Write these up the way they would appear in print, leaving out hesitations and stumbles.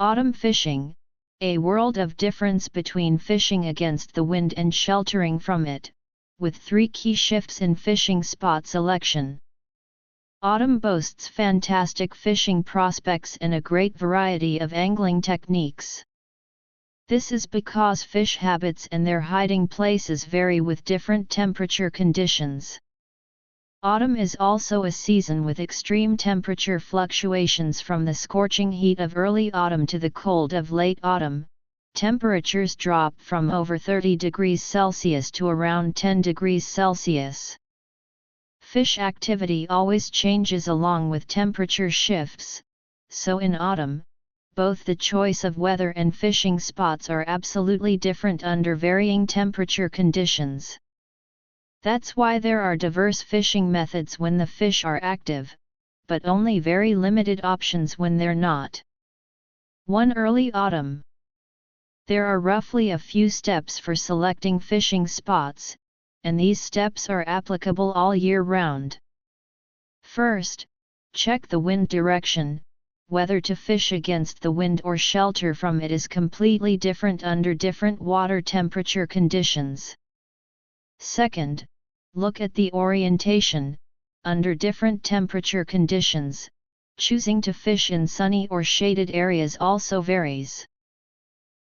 Autumn fishing, a world of difference between fishing against the wind and sheltering from it, with 3 key shifts in fishing spot selection. Autumn boasts fantastic fishing prospects and a great variety of angling techniques. This is because fish habits and their hiding places vary with different temperature conditions. Autumn is also a season with extreme temperature fluctuations from the scorching heat of early autumn to the cold of late autumn. Temperatures drop from over 30 degrees Celsius to around 10 degrees Celsius. Fish activity always changes along with temperature shifts, so in autumn, both the choice of weather and fishing spots are absolutely different under varying temperature conditions. That's why there are diverse fishing methods when the fish are active, but only very limited options when they're not. 1. Early autumn. There are roughly a few steps for selecting fishing spots, and these steps are applicable all year round. First, check the wind direction. Whether to fish against the wind or shelter from it is completely different under different water temperature conditions. Second, look at the orientation. Under different temperature conditions, choosing to fish in sunny or shaded areas also varies.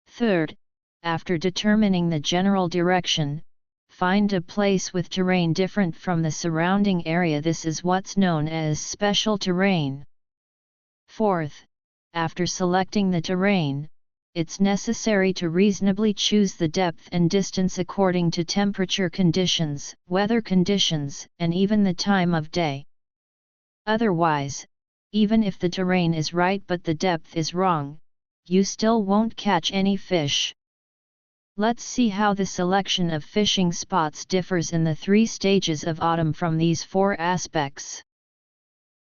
Third, after determining the general direction, find a place with terrain different from the surrounding area. This is what's known as special terrain. Fourth, after selecting the terrain, it's necessary to reasonably choose the depth and distance according to temperature conditions, weather conditions, and even the time of day. Otherwise, even if the terrain is right but the depth is wrong, you still won't catch any fish. Let's see how the selection of fishing spots differs in the 3 stages of autumn from these 4 aspects.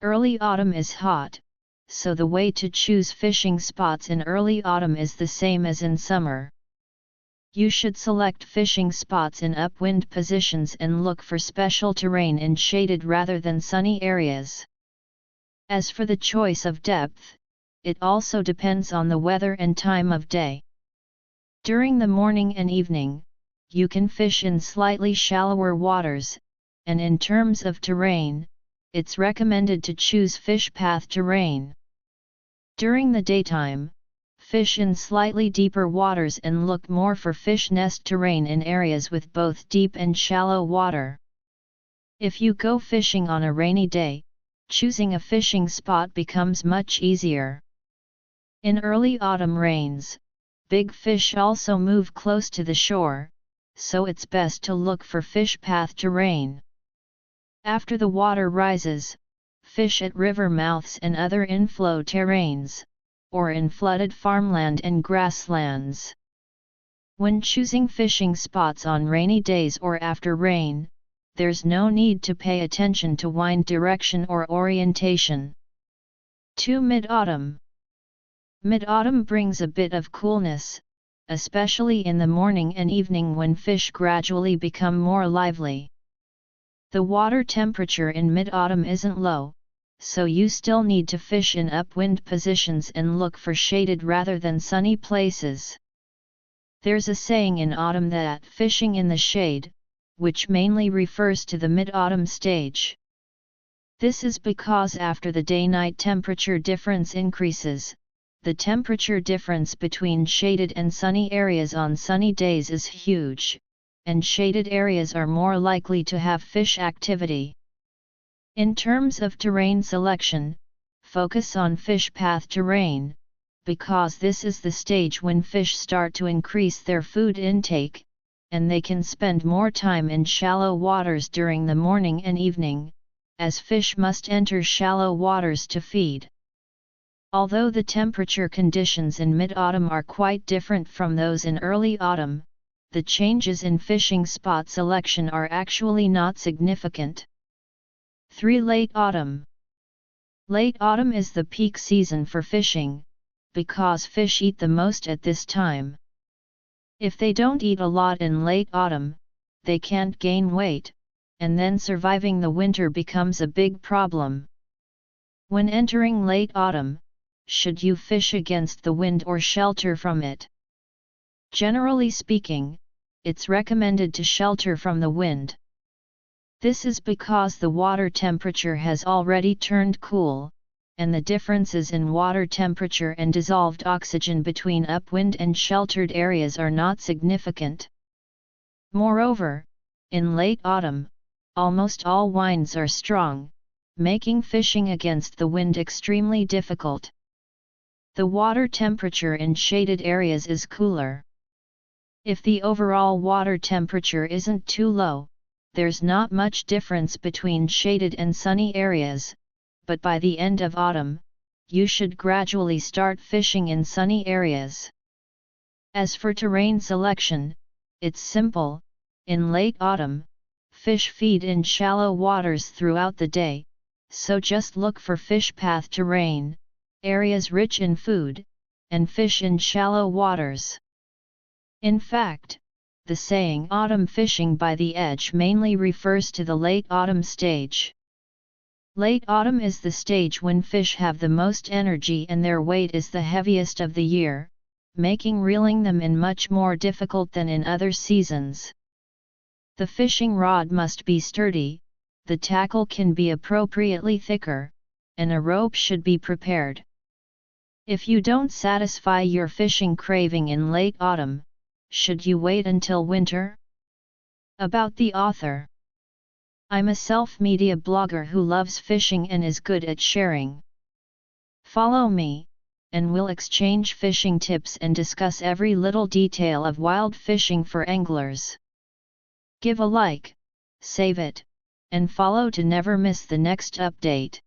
Early autumn is hot, so the way to choose fishing spots in early autumn is the same as in summer. You should select fishing spots in upwind positions and look for special terrain in shaded rather than sunny areas. As for the choice of depth, it also depends on the weather and time of day. During the morning and evening, you can fish in slightly shallower waters, and in terms of terrain, it's recommended to choose fish path terrain. During the daytime, fish in slightly deeper waters and look more for fish nest terrain in areas with both deep and shallow water. If you go fishing on a rainy day, choosing a fishing spot becomes much easier. In early autumn rains, big fish also move close to the shore, so it's best to look for fish path terrain. After the water rises, fish at river mouths and other inflow terrains, or in flooded farmland and grasslands. When choosing fishing spots on rainy days or after rain, there's no need to pay attention to wind direction or orientation. 2. Mid-autumn. Mid-autumn brings a bit of coolness, especially in the morning and evening when fish gradually become more lively. The water temperature in mid-autumn isn't low, so you still need to fish in upwind positions and look for shaded rather than sunny places. There's a saying in autumn that fishing in the shade, which mainly refers to the mid-autumn stage. This is because after the day-night temperature difference increases, the temperature difference between shaded and sunny areas on sunny days is huge, and shaded areas are more likely to have fish activity. In terms of terrain selection, focus on fish path terrain, because this is the stage when fish start to increase their food intake, and they can spend more time in shallow waters during the morning and evening, as fish must enter shallow waters to feed. Although the temperature conditions in mid-autumn are quite different from those in early autumn, the changes in fishing spot selection are actually not significant. 3. Late autumn. Late autumn is the peak season for fishing, because fish eat the most at this time. If they don't eat a lot in late autumn, they can't gain weight, and then surviving the winter becomes a big problem. When entering late autumn, should you fish against the wind or shelter from it? Generally speaking, it's recommended to shelter from the wind. This is because the water temperature has already turned cool, and the differences in water temperature and dissolved oxygen between upwind and sheltered areas are not significant. Moreover, in late autumn, almost all winds are strong, making fishing against the wind extremely difficult. The water temperature in shaded areas is cooler. If the overall water temperature isn't too low, there's not much difference between shaded and sunny areas, but by the end of autumn, you should gradually start fishing in sunny areas. As for terrain selection, it's simple. In late autumn, fish feed in shallow waters throughout the day, so just look for fish path terrain, areas rich in food, and fish in shallow waters. In fact, the saying autumn fishing by the edge mainly refers to the late autumn stage. Late autumn is the stage when fish have the most energy and their weight is the heaviest of the year, making reeling them in much more difficult than in other seasons. The fishing rod must be sturdy, the tackle can be appropriately thicker, and a rope should be prepared. If you don't satisfy your fishing craving in late autumn, should you wait until winter? About the author. I'm a self-media blogger who loves fishing and is good at sharing. Follow me, and we'll exchange fishing tips and discuss every little detail of wild fishing for anglers. Give a like, save it, and follow to never miss the next update.